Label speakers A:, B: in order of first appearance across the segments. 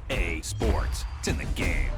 A: PGA Sports. It's in the game.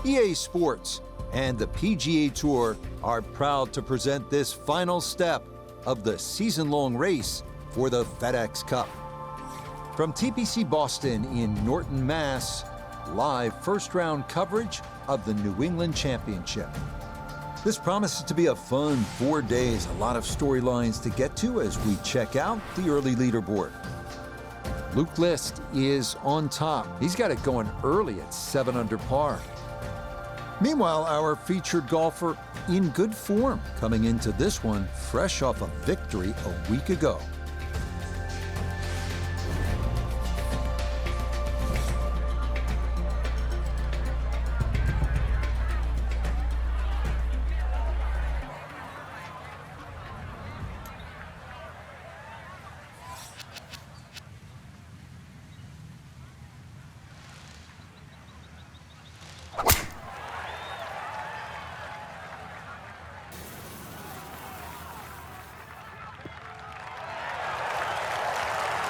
B: EA Sports and the PGA Tour are proud to present this final step of the season-long race for the FedEx Cup. From TPC Boston in Norton, Mass., live first-round coverage of the New England Championship. This promises to be a fun 4 days, a lot of storylines to get to as we check out the early leaderboard. Luke List is on top. He's got it going early at 7 under par. Meanwhile, our featured golfer in good form coming into this one fresh off a victory a week ago.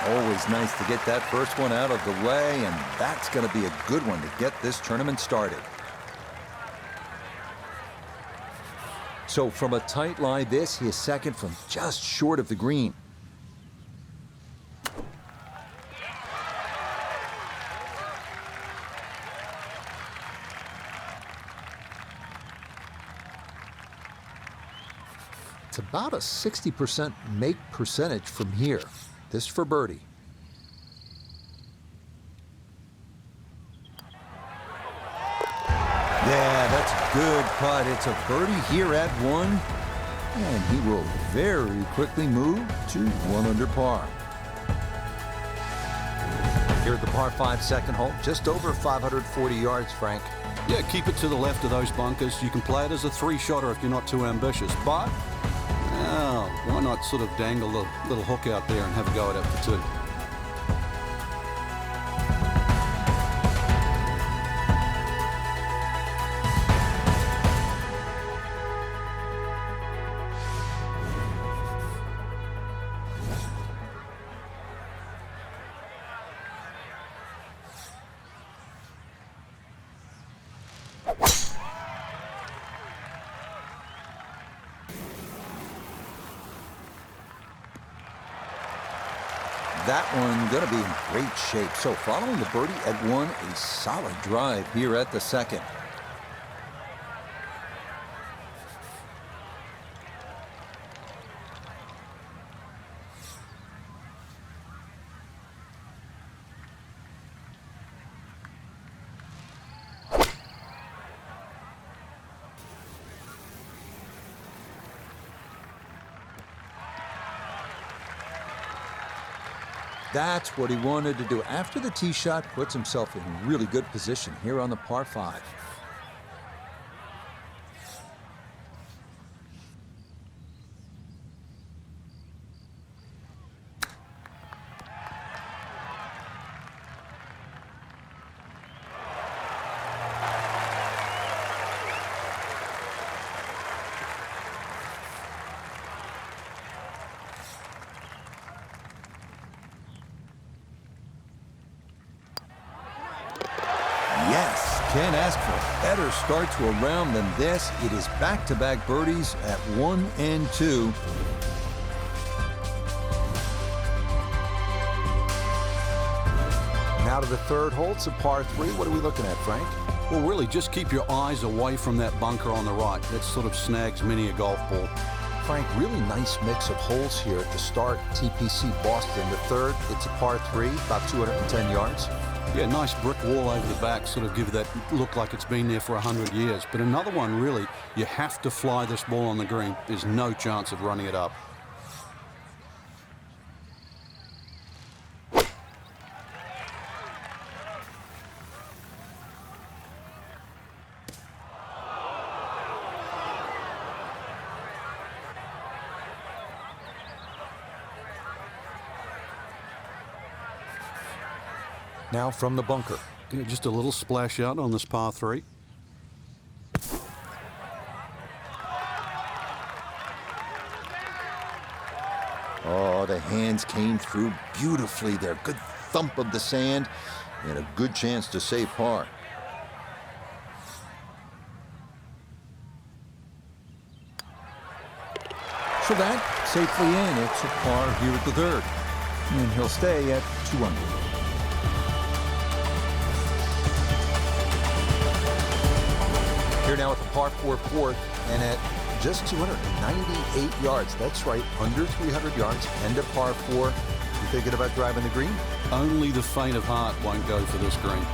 B: Always nice to get that first one out of the way, and that's going to be a good one to get this tournament started. So from a tight lie, this is second from just short of the green. It's about a 60% make percentage from here. This for birdie. Yeah, that's a good putt. It's a birdie here at 1. And he will very quickly move to 1 under par. Here at the par 5 second hole, just over 540 yards, Frank.
C: Yeah, keep it to the left of those bunkers. You can play it as a 3-shotter if you're not too ambitious. But why not sort of dangle the little hook out there and have a go at it for 2?
B: That one going to be in great shape. So following the birdie at 1, a solid drive here at the second. That's what he wanted to do. After the tee shot, puts himself in really good position here on the par 5. Yes, can't ask for a better start to a round than this. It is back-to-back birdies at 1 and 2.
D: now to the third hole. It's a par 3. What are we looking at, Frank?
C: Well, really, just keep your eyes away from that bunker on the right. That sort of snags many a golf ball.
D: Frank, really nice mix of holes here at the start. TPC Boston, the third. It's a par 3, about 210 yards.
C: Yeah, nice brick wall over the back, sort of give that look like it's been there for 100 years. But another one, really, you have to fly this ball on the green. There's no chance of running it up.
D: Now from the bunker.
C: Yeah, just a little splash out on this par 3.
B: Oh, the hands came through beautifully there. Good thump of the sand and a good chance to save par.
D: So that safely in. It's a par here at the third. And he'll stay at 2 under. Here now with the par 4 fourth, and at just 298 yards. That's right, under 300 yards, and a par 4. You thinking about driving the green?
C: Only the faint of heart won't go for this green.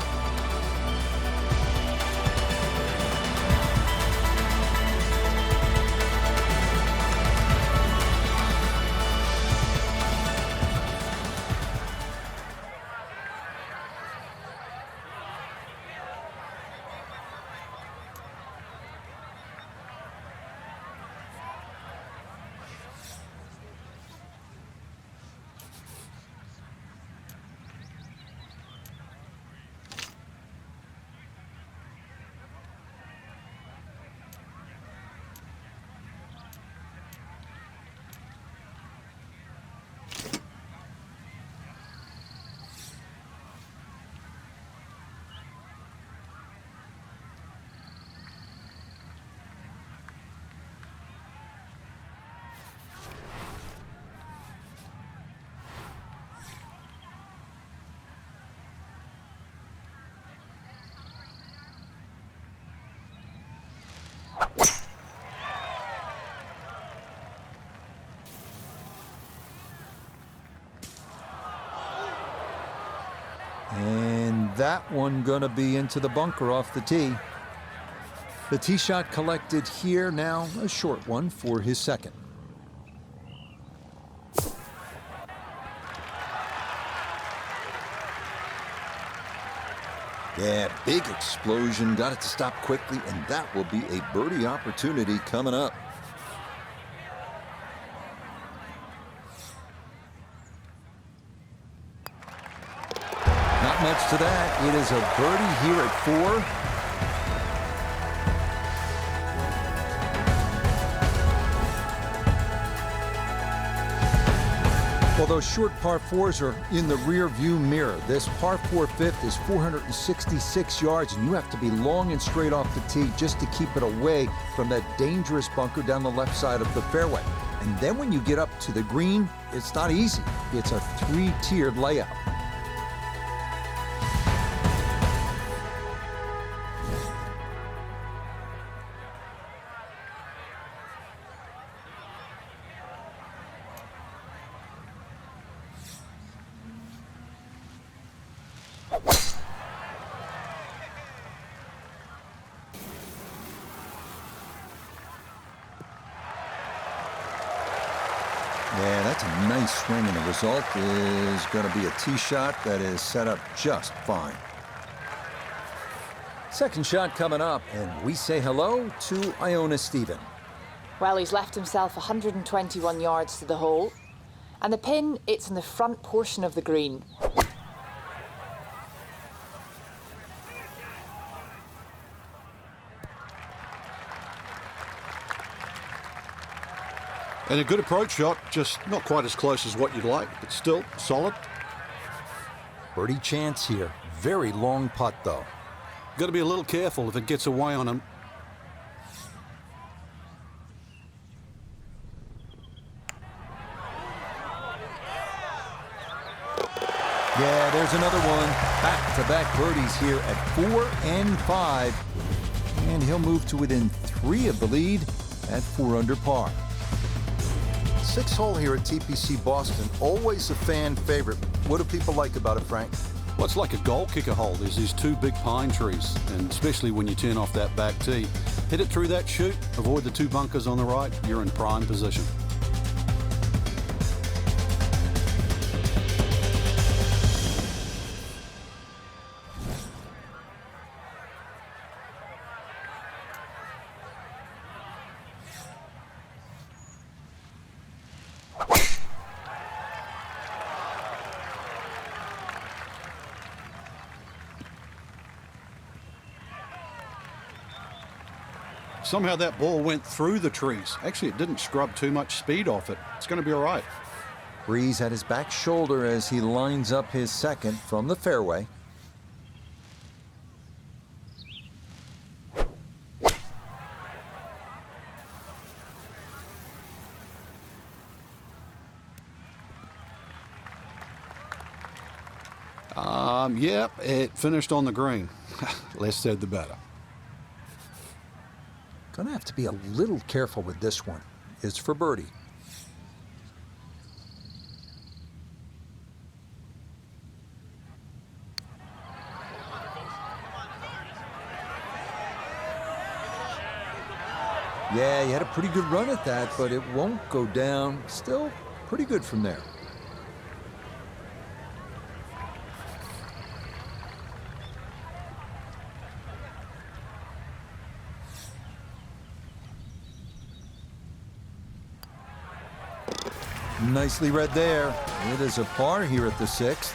D: And that one gonna be into the bunker off the tee. The tee shot collected here, now a short one for his second.
B: Yeah, big explosion, got it to stop quickly, and that will be a birdie opportunity coming up.
D: Not much to that. It is a birdie here at 4. Well, those short par 4s are in the rear view mirror. This par 4 fifth is 466 yards, and you have to be long and straight off the tee just to keep it away from that dangerous bunker down the left side of the fairway. And then when you get up to the green, it's not easy. It's a 3-tiered layout.
B: Yeah, that's a nice swing, and the result is going to be a tee shot that is set up just fine.
D: Second shot coming up, and we say hello to Iona Stephen.
E: Well, he's left himself 121 yards to the hole. And the pin, it's in the front portion of the green.
C: And a good approach shot, just not quite as close as what you'd like, but still solid.
D: Birdie chance here. Very long putt, though.
C: Got to be a little careful if it gets away on him.
D: Yeah,
B: there's another one. Back-to-back birdies here at 4 and 5. And he'll move to within 3 of the lead at 4 under par.
D: 6th hole here at TPC Boston, always a fan favorite. What do people like about it, Frank?
C: Well, it's like a goal kicker hole. There's these 2 big pine trees, and especially when you turn off that back tee. Hit it through that chute, avoid the 2 bunkers on the right, you're in prime position. Somehow that ball went through the trees. Actually, it didn't scrub too much speed off it. It's going to be all right.
B: Breeze at his back shoulder as he lines up his second from the fairway.
C: Yep, it finished on the green. Less said the better.
D: Gonna have to be a little careful with this one. It's for birdie. Yeah, he had a pretty good run at that, but it won't go down. Still pretty good from there. Nicely read there. It is a par here at the 6th,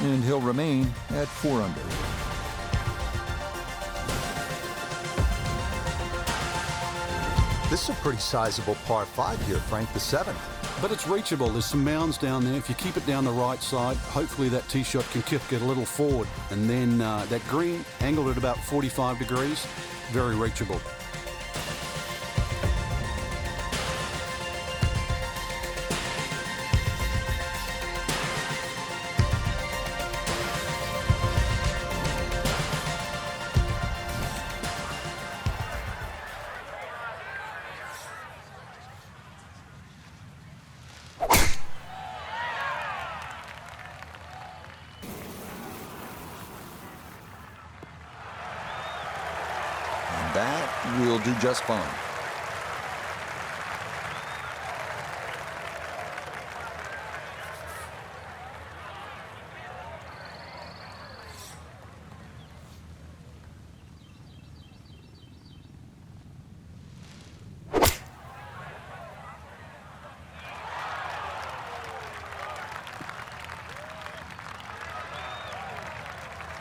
D: and he'll remain at 4 under. This is a pretty sizable par 5 here, Frank, the 7th.
C: But it's reachable. There's some mounds down there. If you keep it down the right side, hopefully that tee shot can kick it a little forward. And then that green, angled at about 45 degrees, very reachable.
B: That will do just fine.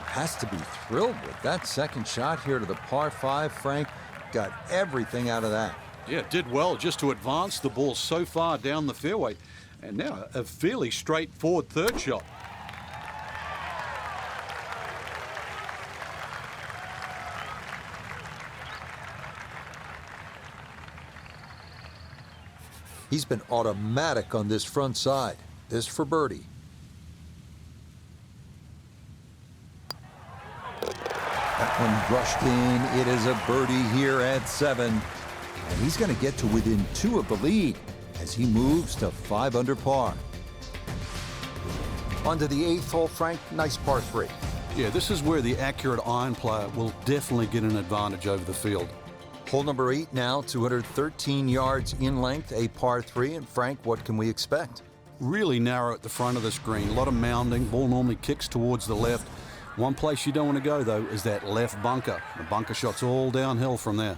B: Has to be thrilled with that second shot here to the par 5, Frank. Got everything out of that.
C: Yeah, did well just to advance the ball so far down the fairway. And now a fairly straightforward third shot.
B: He's been automatic on this front side. This for birdie. That one brushed in. It is a birdie here at 7. And he's going to get to within 2 of the lead as he moves to 5 under par.
D: On to the 8th hole, Frank. Nice par 3.
C: Yeah, this is where the accurate iron player will definitely get an advantage over the field.
B: Hole number 8 now, 213 yards in length, a par 3. And Frank, what can we expect?
C: Really narrow at the front of this green. A lot of mounding. Ball normally kicks towards the left. One place you don't want to go, though, is that left bunker. The bunker shot's all downhill from there.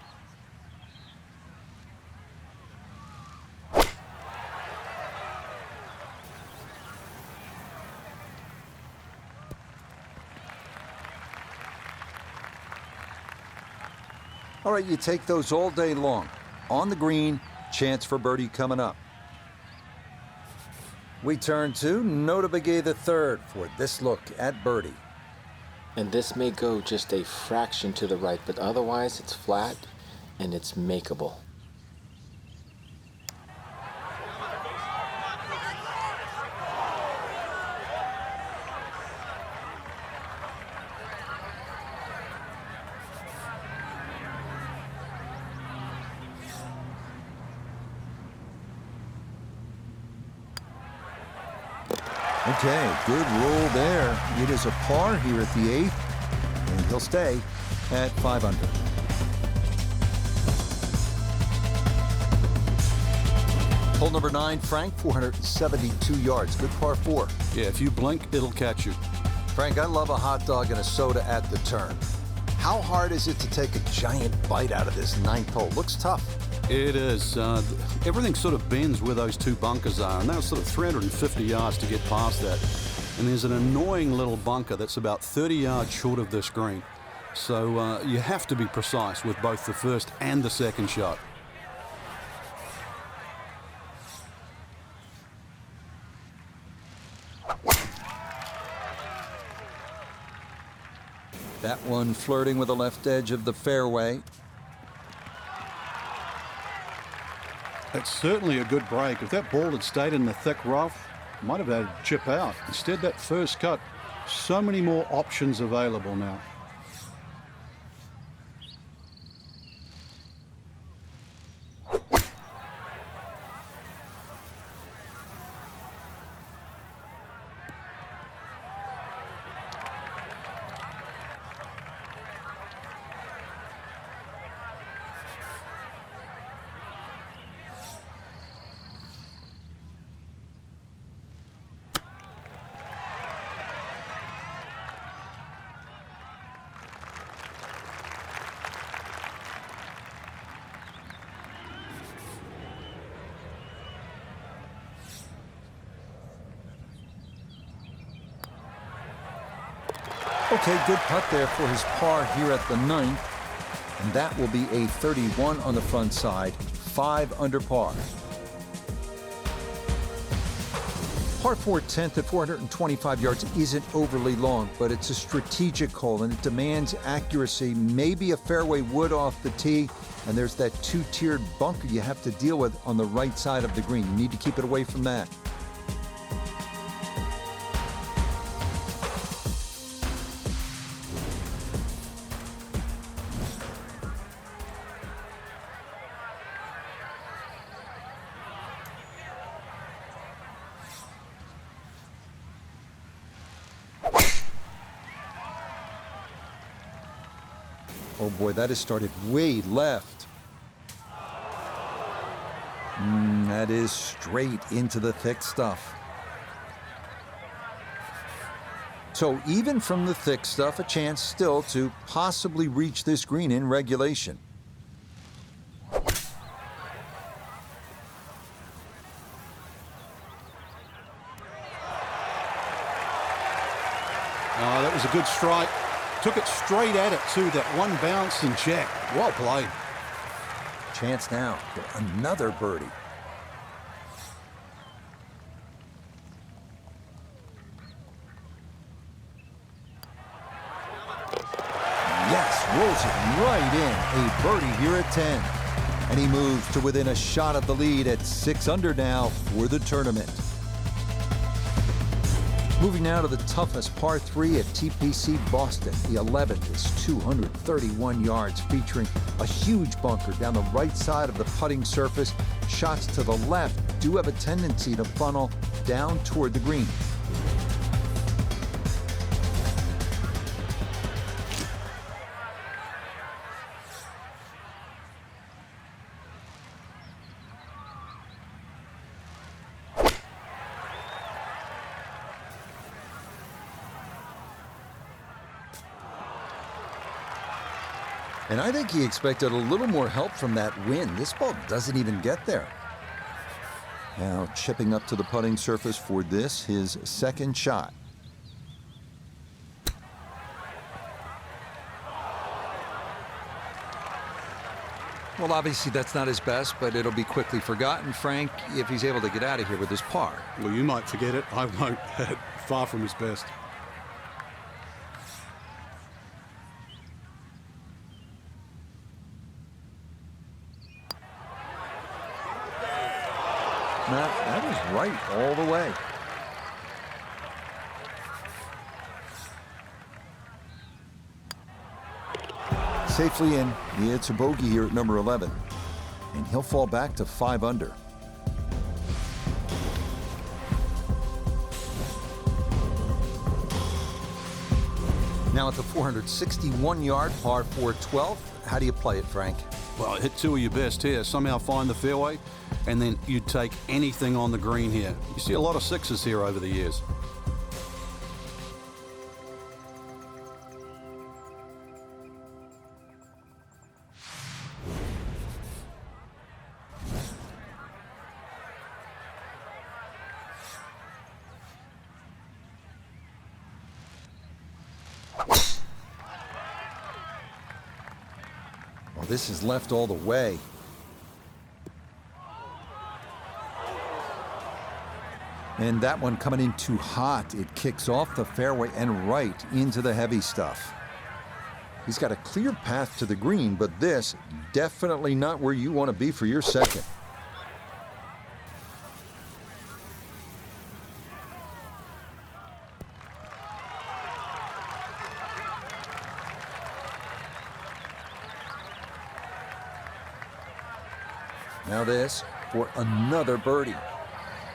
B: All right, you take those all day long. On the green, chance for birdie coming up. We turn to Nota Begay III for this look at birdie.
F: And this may go just a fraction to the right, but otherwise it's flat and it's makeable.
D: Okay, good roll there. It is a par here at the 8th, and he'll stay at 5 under. Hole number 9, Frank, 472 yards. Good par 4.
C: Yeah, if you blink, it'll catch you.
D: Frank, I love a hot dog and a soda at the turn. How hard is it to take a giant bite out of this 9th hole? Looks tough.
C: It is. Everything sort of bends where those two bunkers are, and that was sort of 350 yards to get past that. And there's an annoying little bunker that's about 30 yards short of this green. So you have to be precise with both the first and the second shot.
D: That one flirting with the left edge of the fairway.
C: It's certainly a good break. If that ball had stayed in the thick rough, it might have had a chip out. Instead, that first cut, so many more options available now.
D: Okay, good putt there for his par here at the 9th. And that will be a 31 on the front side, 5 under par. Par 4 10th at 425 yards isn't overly long, but it's a strategic hole and it demands accuracy, maybe a fairway wood off the tee, and there's that 2-tiered bunker you have to deal with on the right side of the green. You need to keep it away from that. Oh boy, that has started way left. That is straight into the thick stuff. So even from the thick stuff, a chance still to possibly reach this green in regulation.
C: Oh, that was a good strike. Took it straight at it, too. That one bounce and check. Well played.
D: Chance now for another birdie. Yes, rolls it right in. A birdie here at 10. And he moves to within a shot of the lead at 6 under now for the tournament. Moving now to the toughest par 3 at TPC Boston. The 11th is 231 yards, featuring a huge bunker down the right side of the putting surface. Shots to the left do have a tendency to funnel down toward the green. And I think he expected a little more help from that wind. This ball doesn't even get there. Now chipping up to the putting surface for this, his second shot. Well, obviously that's not his best, but it'll be quickly forgotten, Frank, if he's able to get out of here with his par.
C: Well, you might forget it. I won't. Far from his best.
D: That is right all the way. Safely in. It's a bogey here at number 11. And he'll fall back to 5 under. Now at the 461-yard par 4 12th, how do you play it, Frank?
C: Well, hit two of your best here. Somehow find the fairway, and then you'd take anything on the green here. You see a lot of sixes here over the years.
D: Well, this is left all the way. And that one coming in too hot. It kicks off the fairway and right into the heavy stuff. He's got a clear path to the green, but this definitely not where you want to be for your second. Now this for another birdie.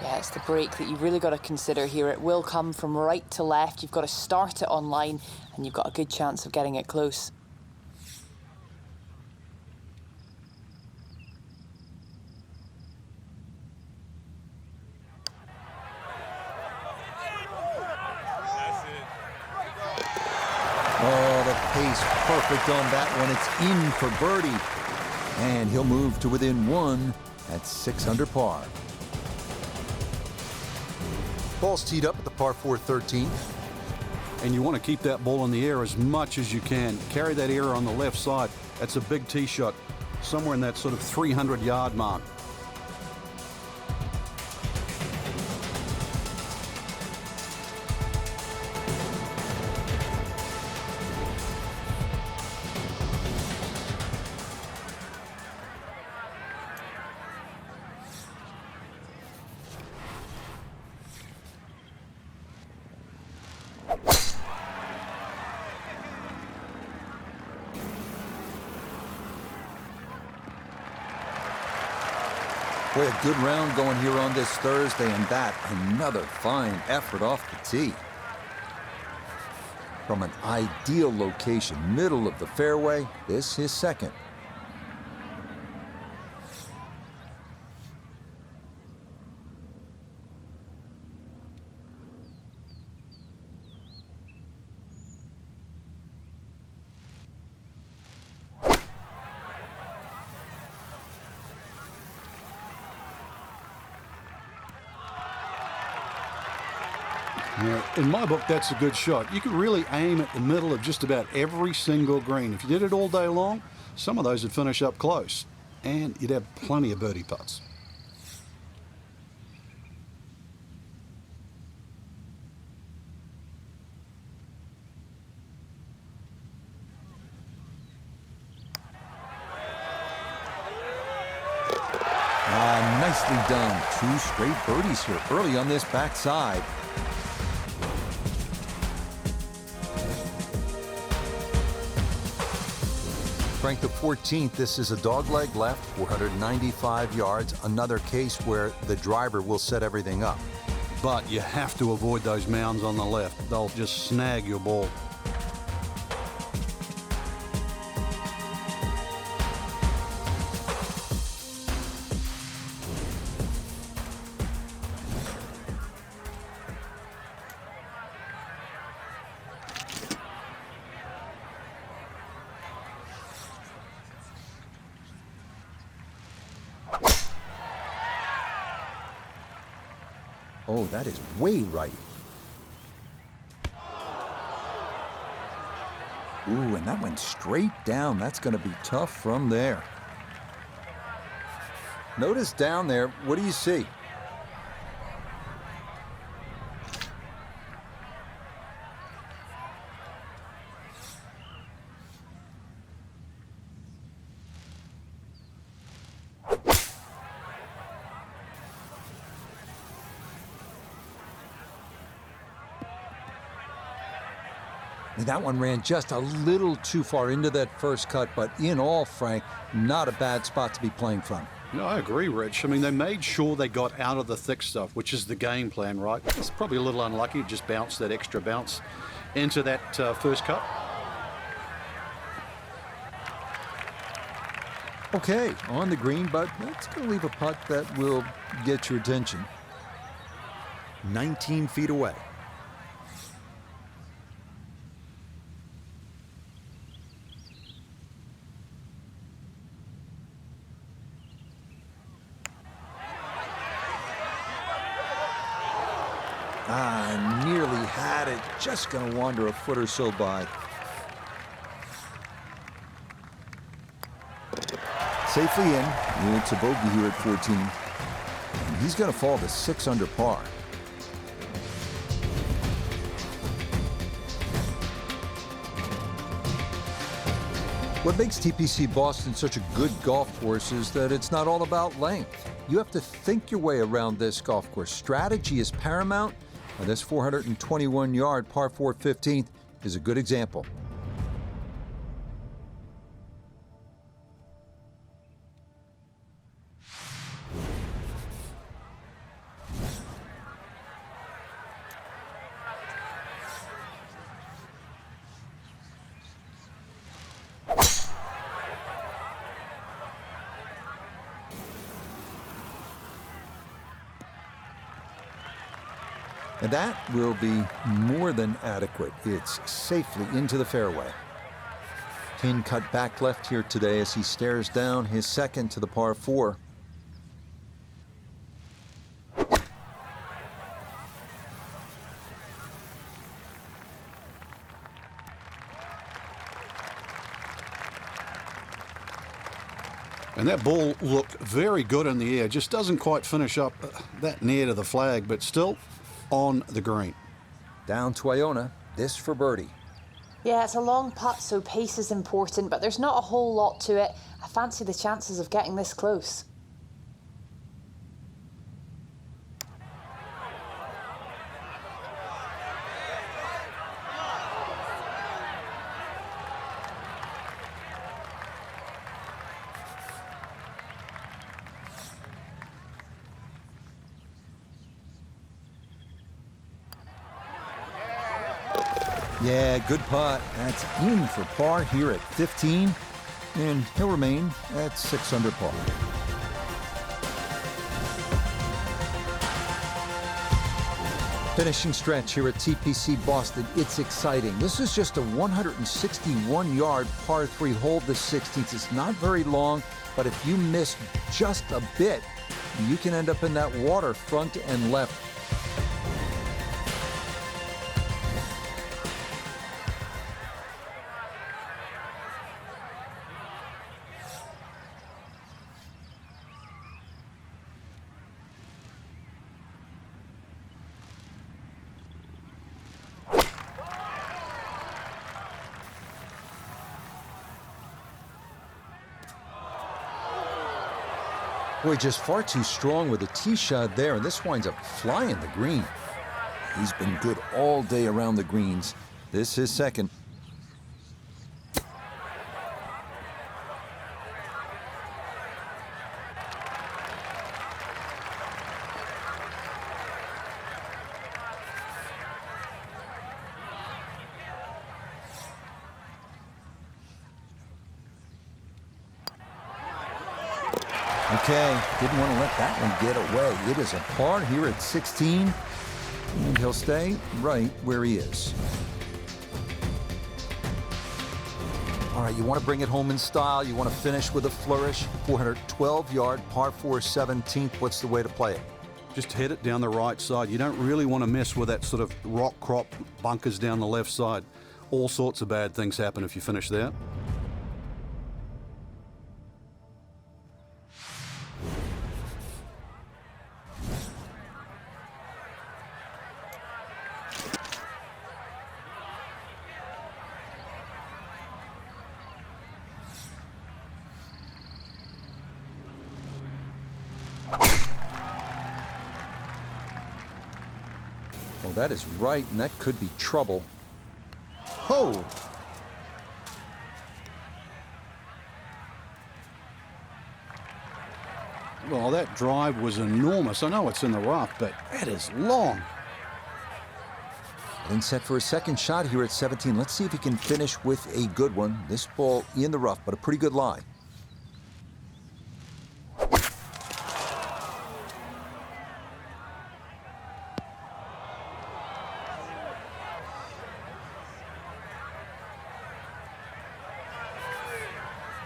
E: Yeah, it's the break that you've really got to consider here. It will come from right to left. You've got to start it on line, and you've got a good chance of getting it close.
D: Oh, the pace perfect on that one. It's in for birdie. And he'll move to within one at 6 under par. Ball's teed up at the par 4 13th.
C: And you want to keep that ball in the air as much as you can. Carry that air on the left side. That's a big tee shot, somewhere in that sort of 300-yard mark.
D: Boy, a good round going here on this Thursday, and that another fine effort off the tee. From an ideal location, middle of the fairway, this his second.
C: Yeah, in my book, that's a good shot. You can really aim at the middle of just about every single green. If you did it all day long, some of those would finish up close, and you'd have plenty of birdie putts.
D: Nicely done. 2 straight birdies here early on this backside. Frank, the 14th, this is a dogleg left, 495 yards. Another case where the driver will set everything up.
C: But you have to avoid those mounds on the left. They'll just snag your ball.
D: Oh, that is way right. Ooh, and that went straight down. That's going to be tough from there. Notice down there, what do you see? That one ran just a little too far into that first cut, but in all, Frank, not a bad spot to be playing from.
C: No, I agree, Rich. I mean, they made sure they got out of the thick stuff, which is the game plan, right? It's probably a little unlucky, just bounced that extra bounce into that first cup.
D: Okay, on the green, but that's going to leave a putt that will get your attention. 19 feet away. Nearly had it. Just going to wander a foot or so by. Safely in. It's a bogey here at 14. And he's going to fall to 6 under par. What makes TPC Boston such a good golf course is that it's not all about length. You have to think your way around this golf course. Strategy is paramount, and this 421-yard par 4 15th is a good example. And that will be more than adequate. It's safely into the fairway. Pin cut back left here today as he stares down his second to the par 4.
C: And that ball looked very good in the air. Just doesn't quite finish up that near to the flag, but still on the green.
D: Down to Iona, this for birdie.
E: Yeah, it's a long putt, so pace is important, but there's not a whole lot to it. I fancy the chances of getting this close.
D: Yeah, good putt. That's in for par here at 15, and he'll remain at 6 under par. Finishing stretch here at TPC Boston. It's exciting. This is just a 161-yard par 3 hole, the 16th. It's not very long, but if you miss just a bit, you can end up in that water front and left. Boy, just far too strong with a tee shot there, and this winds up flying the green. He's been good all day around the greens. This is second. Okay, didn't want to let that one get away. It is a par here at 16, and he'll stay right where he is. All right, you want to bring it home in style. You want to finish with a flourish. 412-yard par 4 17th. What's the way to play it?
C: Just head it down the right side. You don't really want to mess with that sort of rock crop bunkers down the left side. All sorts of bad things happen if you finish there.
D: Well, that is right, and that could be trouble. Oh!
C: Well, that drive was enormous. I know it's in the rough, but that is long.
D: Getting set for a second shot here at 17. Let's see if he can finish with a good one. This ball in the rough, but a pretty good lie.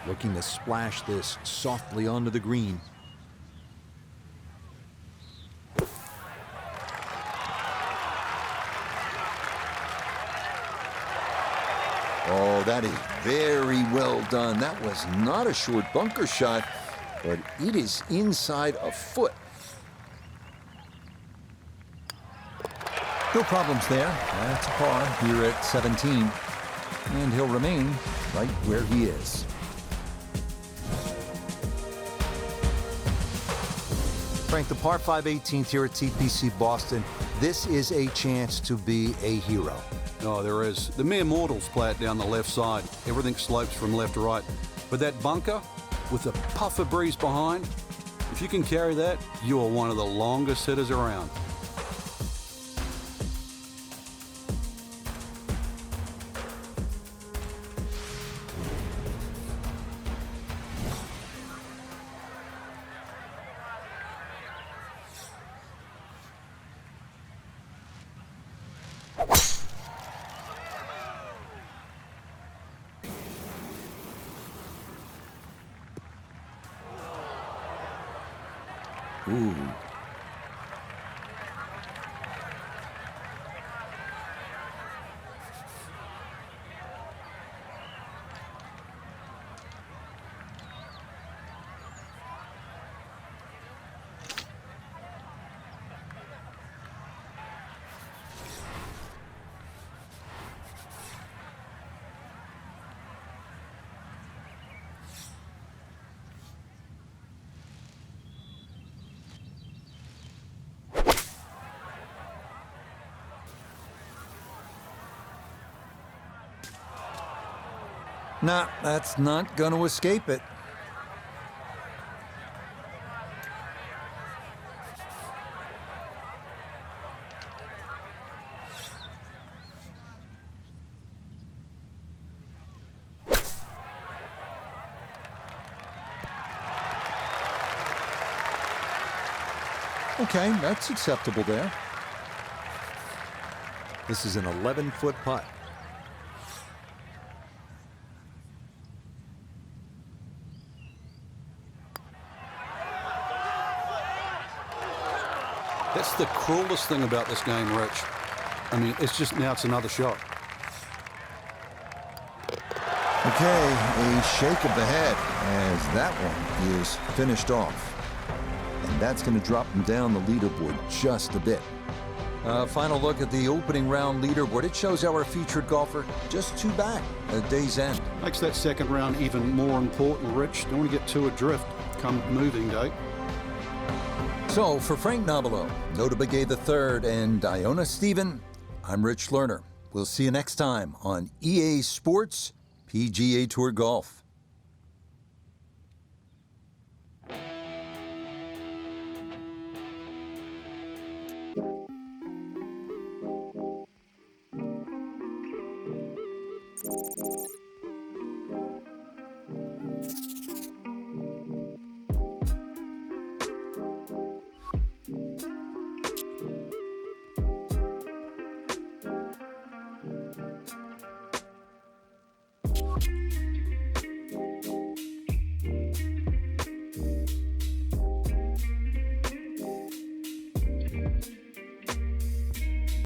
D: Looking to splash this softly onto the green. Oh, that is very well done. That was not a short bunker shot, but it is inside a foot. No problems there. That's a par here at 17. And he'll remain right where he is. Frank, the par 5 18th here at TPC Boston. This is a chance to be a hero.
C: Oh, there is. The mere mortals play it down the left side. Everything slopes from left to right. But that bunker, with a puff of breeze behind, if you can carry that, you are one of the longest hitters around.
D: Ooh. Nah, that's not going to escape it. Okay, that's acceptable there. This is an 11-foot putt.
C: That's the cruelest thing about this game, Rich. I mean, it's just now it's another shot.
D: Okay, a shake of the head as that one is finished off. And that's going to drop him down the leaderboard just a bit. Final look at the opening round leaderboard. It shows our featured golfer just 2 back at day's end.
C: Makes that second round even more important, Rich. Don't want to get too adrift come moving day.
D: So, for Frank Nobilo, Nota Begay III, and Iona Stephen, I'm Rich Lerner. We'll see you next time on EA Sports PGA Tour Golf.